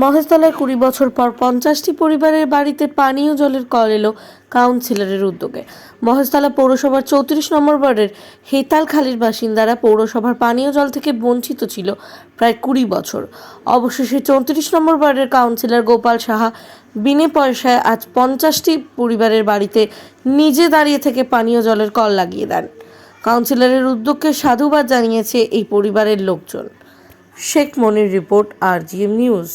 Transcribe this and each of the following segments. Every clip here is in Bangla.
মহেশতলায় ২০ বছর পর ৫০টি পরিবারের বাড়িতে পানীয় জলের কল এলো কাউন্সিলরের উদ্যোগে। মহেশতলা পৌরসভার ৩৪ নম্বর ওয়ার্ডের হেতালখালীর বাসিন্দারা পৌরসভার পানীয় জল থেকে বঞ্চিত ছিল প্রায় ২০ বছর। অবশেষে ৩৪ নম্বর ওয়ার্ডের কাউন্সিলর গোপাল সাহা বিনে পয়সায় আজ ৫০টি পরিবারের বাড়িতে নিজে দাঁড়িয়ে থেকে পানীয় জলের কল লাগিয়ে দেন। কাউন্সিলরের উদ্যোগকে সাধুবাদ জানিয়েছে এই পরিবারের লোকজন। শেখ মনির রিপোর্ট, RGM নিউজ।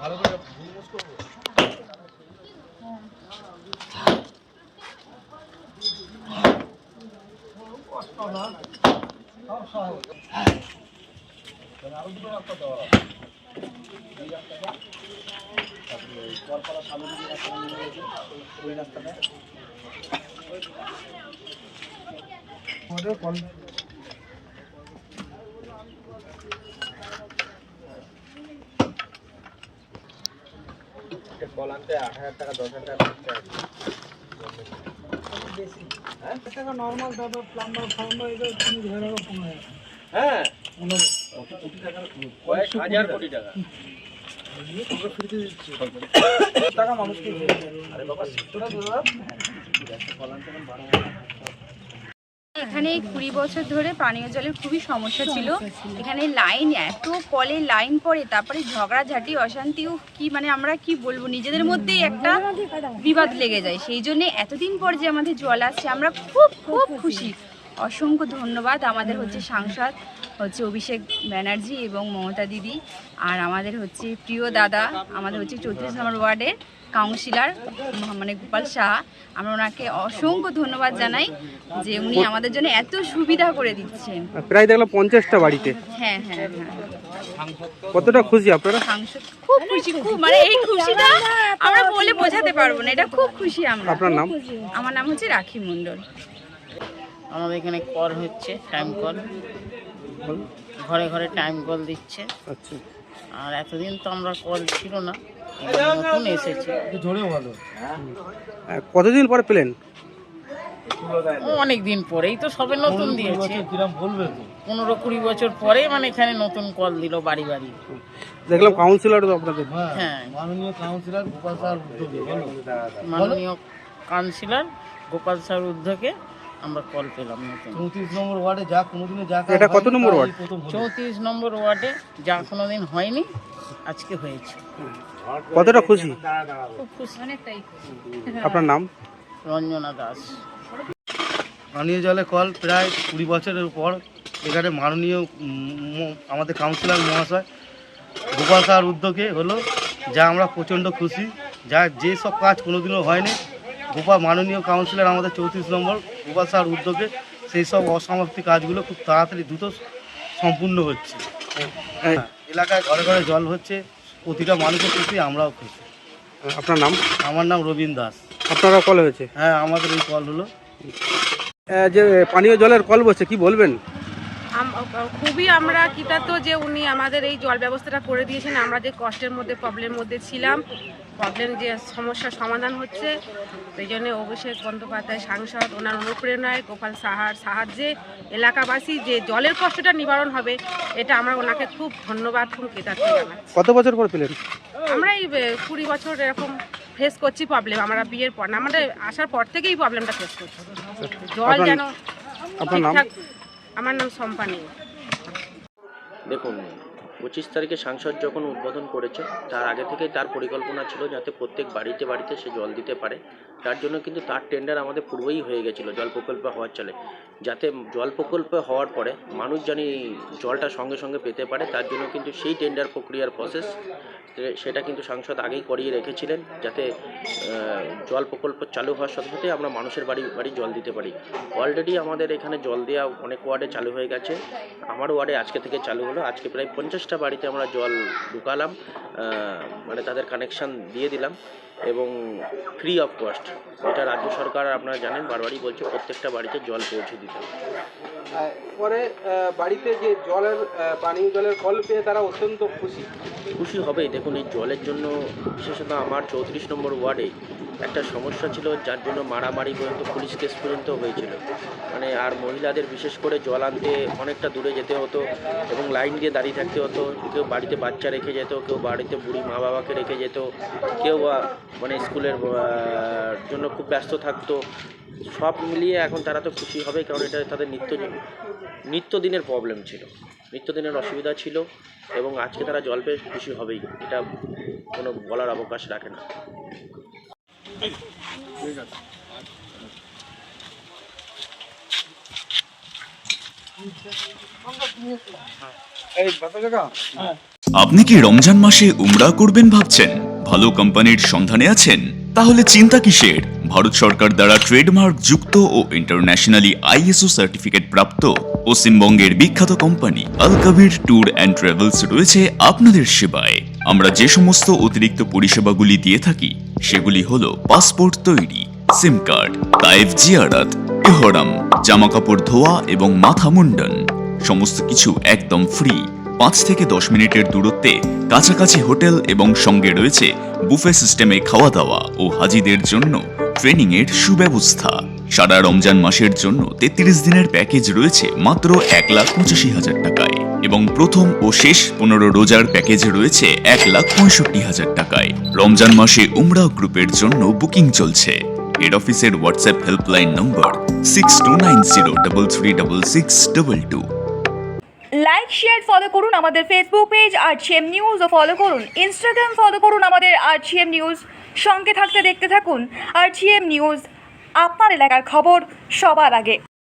ভালো করে বিজনেস করবো। কষ্ট না, সব সহজ। আরো দুটো রাস্তা দেওয়া এই রাস্তাটা, তারপরে কলপাড়া সামনে যে রাস্তাটা নিয়ে গেছে ওই রাস্তাটা আমাদের কল কল আনতে ৮,০০০ টাকা ১০,০০০ টাকা খরচা আছে বেশি। হ্যাঁ টাকা নর্মাল দাদা প্লাম্বার ফার্মার এটা তুমি ধরে রাখো ১৫,০০০। হ্যাঁ ১৫ কোটি টাকার কয়েক হাজার কোটি টাকা আমরা ফ্রিতে দিচ্ছি টাকা মানুষকে। আরে বাবা সেটা দাদা কল আনতে ১২,০০০। এখানে ২০ বছর ধরে পানীয় জলের খুবই সমস্যা ছিল। এখানে লাইন এত কলে লাইন পড়ে, তারপরে ঝগড়াঝাটি অশান্তিও কি মানে আমরা কি বলবো, নিজেদের মধ্যেই একটা বিবাদ লেগে যায়। সেই জন্য এতদিন পর যে আমাদের জল আসছে আমরা খুব খুব খুশি। অসংখ্য ধন্যবাদ আমাদের সাংসদ অভিষেক ব্যানার্জি এবং মমতা দিদি, আর আমাদের প্রিয় দাদা আমাদের ৩৪ নম্বর ওয়ার্ডের কাউন্সিলর গোপাল সাহা। আমরা ওনাকে অসংখ্য ধন্যবাদ জানাই যে উনি আমাদের জন্য এত সুবিধা করে দিচ্ছেন। প্রায় দেখলাম ৫০টা বাড়িতে। হ্যাঁ হ্যাঁ হ্যাঁ, কতটা খুশি আপনারা? সাংসদ খুব খুশি, খুব এই খুশিটা আমরা বলে বোঝাতে পারবো না, এটা খুব খুশি আমরা। আপনার নাম? আমার নাম রাখি মণ্ডল। আমাদের এখানে কল হচ্ছে, টাইম কল, ঘরে ঘরে টাইম কল দিচ্ছে। আচ্ছা, আর এতদিন তো আমরা কল ছিল না, নতুন এসেছে। কতদিন পরে পেলেন? অনেক দিন পরেই তো সবে নতুন দিয়েছে, ১৫-২০ বছর পরে এখানে নতুন কল দিল বাড়ি বাড়ি। দেখলাম কাউন্সিলর তো আপনাদের। হ্যাঁ, মাননীয় কাউন্সিলর গোপাল স্যার উদ্যোগে মাননীয় কাউন্সিলর গোপাল স্যার উদ্যোগে আমরা কল পেলাম নতুন। ৩৪ নম্বর ওয়ার্ডে যা কোনোদিনও যা। এটা কত নম্বর ওয়ার্ড? ৩৪ নম্বর ওয়ার্ডে যা কোনোদিন হয়নি, আজকে হয়েছে। কতটা খুশি? খুব খুশি, অনেকটাই। আপনার নাম? রঞ্জনা দাস। পানীয় জলে কল প্রায় ২০ বছরের পর এখানে মাননীয় আমাদের কাউন্সিলর মহাশয় গোপাল স্যার উদ্যোগে হলো, যা আমরা প্রচণ্ড খুশি। যা যেসব কাজ কোনোদিনও হয়নি, মাননীয় কাউন্সিলর আমাদের ৩৪ নম্বর গোপাল স্যার উদ্যোগে সেই সব অসমাপ্তি কাজগুলো খুব তাড়াতাড়ি দ্রুত সম্পূর্ণ হচ্ছে। এলাকায় ঘরে ঘরে জল হচ্ছে, প্রতিটা মানুষের খুশি, আমরাও খুশি। আপনার নাম? আমার নাম রবীন দাস। আপনারা কল হয়েছে? হ্যাঁ, আমাদের এই কল হলো। যে পানীয় জলের কল বসে, কি বলবেন? খুবই আমরা কৃতজ্ঞ যে উনি আমাদের এই জল ব্যবস্থাটা করে দিয়েছেন। আমরা যে কষ্টের মধ্যে প্রবলেমের মধ্যে ছিলাম, যে সমস্যার সমাধান হচ্ছে, সেই জন্য অভিষেক বন্দ্যোপাধ্যায় সাংসদ ওনার অনুপ্রেরণায় গোপাল সাহার সাহায্যে এলাকাবাসী যে জলের কষ্টটা নিবারণ হবে, এটা আমরা ওনাকে খুব ধন্যবাদ, খুব কৃতজ্ঞ জানাচ্ছি। কত বছর পর পেলেন? আমরা এই ২০ বছর এরকম ফেস করছি প্রবলেম। আমরা বিয়ের পর না, আমাদের আসার পর থেকেই প্রবলেমটা ফেস করছি, জল যেন ঠিকঠাক। আমার নাম সম্পানি। দেখুন, 25 তারিখে সাংসদ যখন উদ্বোধন করেছে, তার আগে থেকেই তার পরিকল্পনা ছিল যাতে প্রত্যেক বাড়িতে বাড়িতে সে জল দিতে পারে। তার জন্য কিন্তু তার টেন্ডার আমাদের পূর্বেই হয়ে গেছিলো জল প্রকল্প হওয়ার চলে, যাতে জল প্রকল্প হওয়ার পরে মানুষ জানি জলটা সঙ্গে সঙ্গে পেতে পারে। তার জন্য কিন্তু সেই টেন্ডার প্রক্রিয়ার প্রসেস সেটা কিন্তু সাংসদ আগেই করিয়ে রেখেছিলেন, যাতে জল প্রকল্প চালু হওয়ার সাথে সাথে আমরা মানুষের বাড়ি বাড়ি জল দিতে পারি। অলরেডি আমাদের এখানে জল দেওয়া অনেক ওয়ার্ডে চালু হয়ে গেছে। আমার ওয়ার্ডে আজকে থেকে চালু হলো। আজকে প্রায় 50টা বাড়িতে আমরা জল ঢুকালাম, তাদের কানেকশান দিয়ে দিলাম। এবং ফ্রি অফ কস্ট। এটা রাজ্য সরকার আপনারা জানেন বারবারই বলছে প্রত্যেকটা বাড়িতে জল পৌঁছে দিতে হবে। পরে বাড়িতে যে জলের পানীয় জলের কল পেয়ে তারা অত্যন্ত খুশি হবেই। দেখুন এই জলের জন্য বিশেষত আমার 34 নম্বর ওয়ার্ডে একটা সমস্যা ছিল, যার জন্য মারামারি পর্যন্ত পুলিশ কেস পর্যন্ত হয়েছিল। মানে আর মহিলাদের বিশেষ করে জল আনতে অনেকটা দূরে যেতে হতো এবং লাইন দিয়ে দাঁড়িয়ে থাকতে হতো। কেউ বাড়িতে বাচ্চা রেখে যেত, কেউ বাড়িতে বুড়ি মা বাবাকে রেখে যেত, কেউ মানে স্কুলের জন্য খুব ব্যস্ত থাকতো। সব মিলিয়ে এখন তারা তো খুশি হবে, কারণ এটা তাদের নিত্যদিনের প্রবলেম ছিল, নিত্যদিনের অসুবিধা ছিল এবং আজকে তারা জল পেয়ে খুশি হবেই, এটা কোনো বলার অবকাশ রাখে না। আপনি কি রমজান মাসে উমরা করবেন ভাবছেন? ভালো কোম্পানির সন্ধানে আছেন? তাহলে চিন্তা কিসের? ভারত সরকার দ্বারা ট্রেডমার্ক যুক্ত ও ইন্টারন্যাশনালি ISO সার্টিফিকেট প্রাপ্ত পশ্চিমবঙ্গের বিখ্যাত company Al Kabir tour and travels রয়েছে আপনাদের সেবায়। আমরা যে সমস্ত অতিরিক্ত পরিষেবাগুলি দিয়ে থাকি সেগুলি হলো পাসপোর্ট তৈরি, সিম কার্ড, তাইফ জিয়ারাত, ইহরাম, জামা কাপড় ধোয়া এবং মাথা মুন্ডন, সমস্ত কিছু একদম ফ্রি। 5 থেকে 10 মিনিটের দূরত্বে কাছাকাছি হোটেল এবং সঙ্গে রয়েছে বুফে সিস্টেমে খাওয়া দাওয়া ও হাজিদের জন্য ট্রেনিং এর সুব্যবস্থা। সারা রমজান মাসের জন্য 33 দিনের প্যাকেজ রয়েছে মাত্র 1,85,000 টাকায় এবং প্রথম ও শেষ 15 রোজার প্যাকেজ রয়েছে 1,65,000 টাকায়। রমজান মাসে উমরা গ্রুপের জন্য বুকিং চলছে। হেড অফিসের WhatsApp helpline number 6290336622। Like share follow করুন আমাদের ফেসবুক পেজ RGM নিউজ ও ফলো করুন ইনস্টাগ্রাম ফলো করুন আমাদের RGM নিউজ। সঙ্গে থাকতে দেখতে থাকুন RGM নিউজ, আপনার এলাকার খবর সবার আগে।